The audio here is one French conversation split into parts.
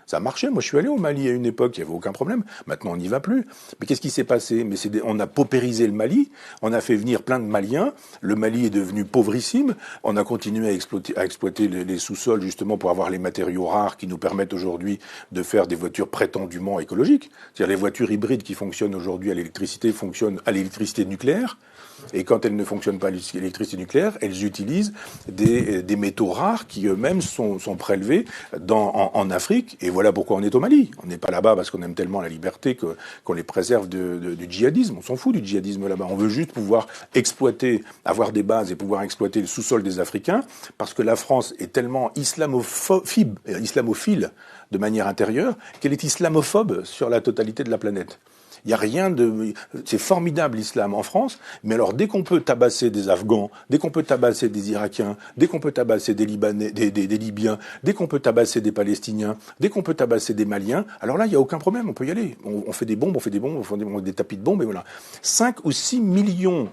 Ça marchait. Moi, je suis allé au Mali à une époque, il n'y avait aucun problème. Maintenant, on n'y va plus. Mais qu'est-ce qui s'est passé? On a paupérisé le Mali. On a fait venir plein de Maliens. Le Mali est devenu pauvrissime. On a continué à exploiter les sous-sols justement pour avoir les matériaux rares qui nous permettent aujourd'hui de faire des voitures prétendument écologiques. C'est-à-dire les voitures hybrides qui fonctionnent aujourd'hui à l'électricité fonctionnent à l'électricité nucléaire. Et quand elles ne fonctionnent pas à l'électricité nucléaire, elles utilisent des métaux rares qui eux-mêmes sont prélevés en Afrique. Et voilà pourquoi on est au Mali. On n'est pas là-bas parce qu'on aime tellement la liberté qu'on les préserve du djihadisme. On s'en fout du djihadisme là-bas. On veut juste pouvoir exploiter, avoir des bases et pouvoir exploiter le sous-sol des Africains parce que la France est tellement islamophile de manière intérieure qu'elle est islamophobe sur la totalité de la planète. Il n'y a rien de... C'est formidable l'islam en France, mais alors dès qu'on peut tabasser des Afghans, dès qu'on peut tabasser des Irakiens, dès qu'on peut tabasser des Libanais, des Libyens, dès qu'on peut tabasser des Palestiniens, dès qu'on peut tabasser des Maliens, alors là, il n'y a aucun problème, on peut y aller. On fait des bombes, on fait des tapis de bombes, et voilà. 5 ou 6 millions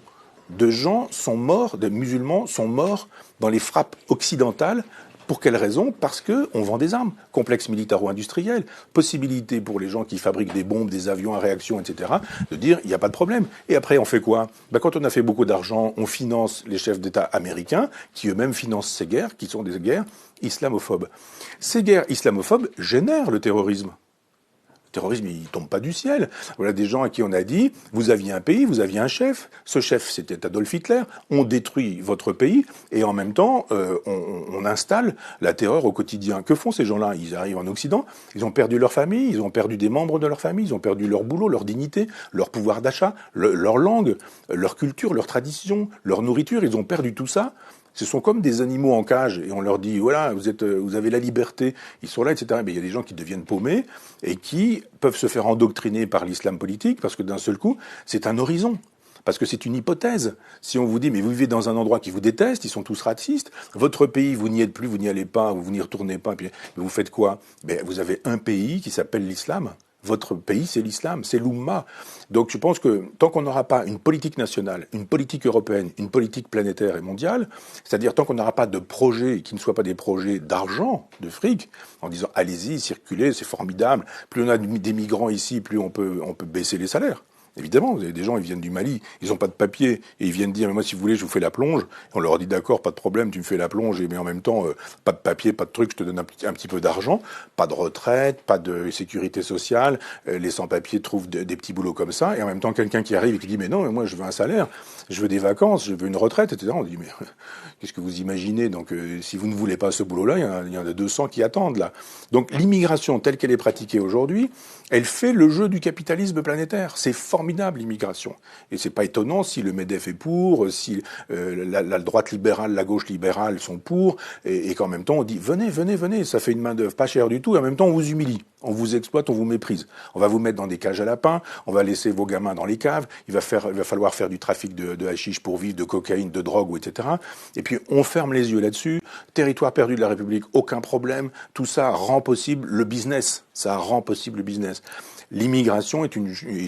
de gens sont morts, de musulmans sont morts dans les frappes occidentales. Pour quelle raison? Parce qu'on vend des armes. Complexe militaro-industriel, possibilité pour les gens qui fabriquent des bombes, des avions à réaction, etc., de dire il n'y a pas de problème. Et après, on fait quoi? Quand on a fait beaucoup d'argent, on finance les chefs d'État américains, qui eux-mêmes financent ces guerres, qui sont des guerres islamophobes. Ces guerres islamophobes génèrent le terrorisme. Le terrorisme, il tombe pas du ciel. Voilà des gens à qui on a dit, vous aviez un pays, vous aviez un chef. Ce chef, c'était Adolf Hitler. On détruit votre pays et en même temps, on installe la terreur au quotidien. Que font ces gens-là? Ils arrivent en Occident, ils ont perdu leur famille, ils ont perdu des membres de leur famille, ils ont perdu leur boulot, leur dignité, leur pouvoir d'achat, leur langue, leur culture, leur tradition, leur nourriture. Ils ont perdu tout ça. Ce sont comme des animaux en cage et on leur dit voilà, vous avez la liberté, ils sont là, etc. Mais il y a des gens qui deviennent paumés et qui peuvent se faire endoctriner par l'islam politique parce que d'un seul coup, c'est un horizon. Parce que c'est une hypothèse. Si on vous dit, mais vous vivez dans un endroit qui vous déteste, ils sont tous racistes, votre pays, vous n'y êtes plus, vous n'y allez pas, vous n'y retournez pas, puis vous faites quoi? Vous avez un pays qui s'appelle l'islam. Votre pays, c'est l'islam, c'est l'Oumma. Donc je pense que tant qu'on n'aura pas une politique nationale, une politique européenne, une politique planétaire et mondiale, c'est-à-dire tant qu'on n'aura pas de projets qui ne soient pas des projets d'argent, de fric, en disant allez-y, circulez, c'est formidable, plus on a des migrants ici, plus on peut baisser les salaires. Évidemment, vous avez des gens, ils viennent du Mali, ils n'ont pas de papier, et ils viennent dire, mais moi, si vous voulez, je vous fais la plonge. Et on leur dit, d'accord, pas de problème, tu me fais la plonge, mais en même temps, pas de papier, pas de truc, je te donne un petit peu d'argent, pas de retraite, pas de sécurité sociale, les sans-papiers trouvent des petits boulots comme ça, et en même temps, quelqu'un qui arrive et qui dit, mais non, mais moi, je veux un salaire, je veux des vacances, je veux une retraite, etc. On dit, mais qu'est-ce que vous imaginez? Donc, si vous ne voulez pas ce boulot-là, il y en a 200 qui attendent, là. Donc, l'immigration telle qu'elle est pratiquée aujourd'hui, elle fait le jeu du capitalisme planétaire. C'est formidable, l'immigration. Et c'est pas étonnant si le MEDEF est pour, si la droite libérale, la gauche libérale sont pour, et qu'en même temps on dit venez, venez, venez, ça fait une main d'œuvre pas chère du tout, et en même temps on vous humilie, on vous exploite, on vous méprise. On va vous mettre dans des cages à lapins, on va laisser vos gamins dans les caves, il va falloir faire du trafic de hashish pour vivre, de cocaïne, de drogue, etc. Et puis on ferme les yeux là-dessus. Territoire perdu de la République, aucun problème. Tout ça rend possible le business. Ça rend possible le business. L'immigration est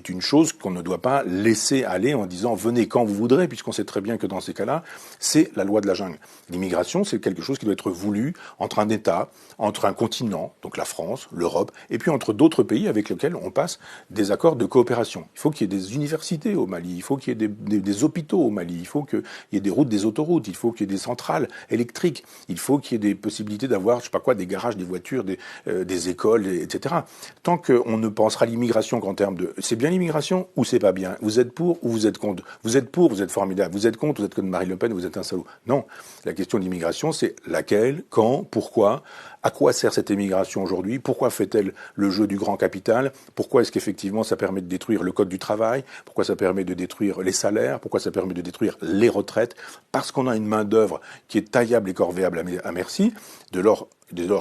une chose qu'on ne doit pas laisser aller en disant venez quand vous voudrez, puisqu'on sait très bien que dans ces cas-là, c'est la loi de la jungle. L'immigration, c'est quelque chose qui doit être voulu entre un État, entre un continent, donc la France, l'Europe, et puis entre d'autres pays avec lesquels on passe des accords de coopération. Il faut qu'il y ait des universités au Mali, il faut qu'il y ait des hôpitaux au Mali, il faut qu'il y ait des routes, des autoroutes, il faut qu'il y ait des centrales électriques, il faut qu'il y ait des possibilités d'avoir, je sais pas quoi, des garages, des voitures, des écoles, etc. Tant qu'on ne pensera l'immigration qu'en termes de c'est bien l'immigration ou c'est pas bien, vous êtes pour ou vous êtes contre, vous êtes pour, vous êtes formidable, vous êtes contre, vous êtes comme Marine Le Pen, vous êtes un salaud. Non, la question de l'immigration, c'est laquelle, quand, pourquoi, à quoi sert cette immigration aujourd'hui, pourquoi fait-elle le jeu du grand capital, pourquoi est-ce qu'effectivement ça permet de détruire le code du travail, pourquoi ça permet de détruire les salaires, pourquoi ça permet de détruire les retraites, parce qu'on a une main d'œuvre qui est taillable et corvéable à merci, dès lors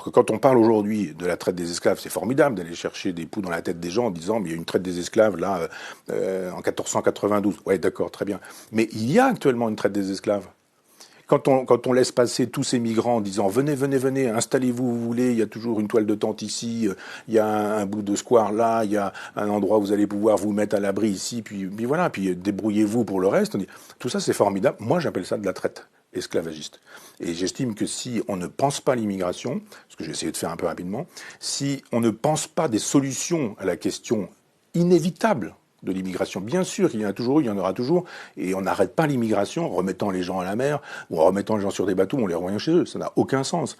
que quand on parle aujourd'hui de la traite des esclaves, c'est formidable d'aller chercher des poux dans la tête des gens en disant mais il y a une traite des esclaves là en 1492. Ouais, d'accord, très bien. Mais il y a actuellement une traite des esclaves. Quand on laisse passer tous ces migrants en disant venez, venez, venez, installez-vous où vous voulez, il y a toujours une toile de tente ici, il y a un bout de square là, il y a un endroit où vous allez pouvoir vous mettre à l'abri ici, puis voilà, puis débrouillez-vous pour le reste. Tout ça c'est formidable. Moi j'appelle ça de la traite. esclavagiste. Et j'estime que si on ne pense pas l'immigration, ce que j'ai essayé de faire un peu rapidement, si on ne pense pas des solutions à la question inévitable de l'immigration, bien sûr, il y en a toujours eu, il y en aura toujours, et on n'arrête pas l'immigration en remettant les gens à la mer, ou en remettant les gens sur des bateaux, on les renvoie chez eux, ça n'a aucun sens.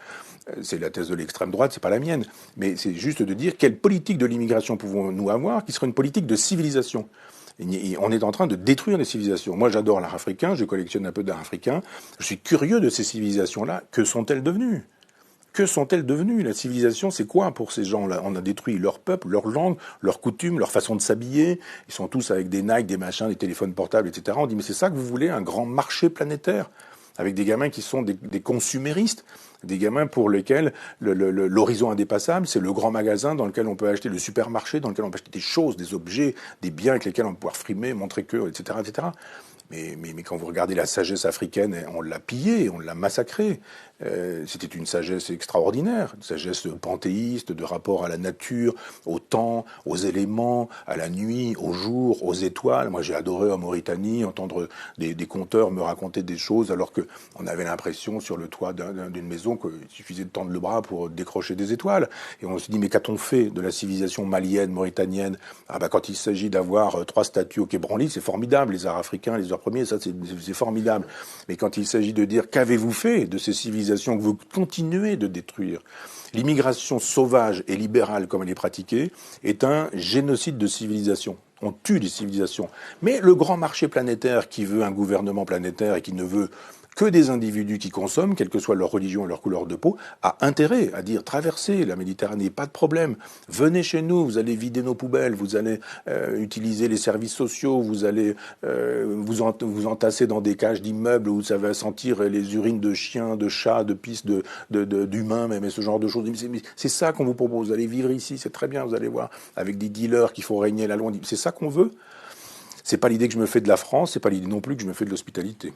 C'est la thèse de l'extrême droite, c'est pas la mienne, mais c'est juste de dire quelle politique de l'immigration pouvons-nous avoir qui serait une politique de civilisation. On est en train de détruire les civilisations. Moi, j'adore l'art africain, je collectionne un peu d'art africain. Je suis curieux de ces civilisations-là. Que sont-elles devenues ? Que sont-elles devenues ? La civilisation, c'est quoi pour ces gens-là ? On a détruit leur peuple, leur langue, leurs coutumes, leur façon de s'habiller. Ils sont tous avec des Nike, des machins, des téléphones portables, etc. On dit, mais c'est ça que vous voulez, un grand marché planétaire ? Avec des gamins qui sont des consuméristes, des gamins pour lesquels l'horizon indépassable, c'est le grand magasin dans lequel on peut acheter, le supermarché dans lequel on peut acheter des choses, des objets, des biens avec lesquels on peut pouvoir frimer, montrer que, etc., etc. Mais quand vous regardez la sagesse africaine, on l'a pillée, on l'a massacrée. C'était une sagesse extraordinaire, une sagesse panthéiste, de rapport à la nature, au temps, aux éléments, à la nuit, au jour, aux étoiles. Moi, j'ai adoré en Mauritanie entendre des conteurs me raconter des choses alors que on avait l'impression sur le toit d'une maison qu'il suffisait de tendre le bras pour décrocher des étoiles. Et on se dit, mais qu'a-t-on fait de la civilisation malienne, mauritanienne ? Ah bah, quand il s'agit d'avoir 3 statues au Quai Branly, c'est formidable, les arts africains, les arts premiers, ça c'est formidable. Mais quand il s'agit de dire qu'avez-vous fait de ces civilisations que vous continuez de détruire ? L'immigration sauvage et libérale, comme elle est pratiquée, est un génocide de civilisation. On tue les civilisations. Mais le grand marché planétaire qui veut un gouvernement planétaire et qui ne veut que des individus qui consomment, quelle que soit leur religion et leur couleur de peau, a intérêt à dire traversez la Méditerranée, pas de problème, venez chez nous, vous allez vider nos poubelles, vous allez utiliser les services sociaux, vous allez vous entasser dans des cages d'immeubles où ça va sentir les urines de chiens, de chats, de pisse, d'humains même, et ce genre de choses. Mais c'est ça qu'on vous propose, vous allez vivre ici, c'est très bien, vous allez voir, avec des dealers qui font régner la loi. C'est ça qu'on veut ? C'est pas l'idée que je me fais de la France, c'est pas l'idée non plus que je me fais de l'hospitalité.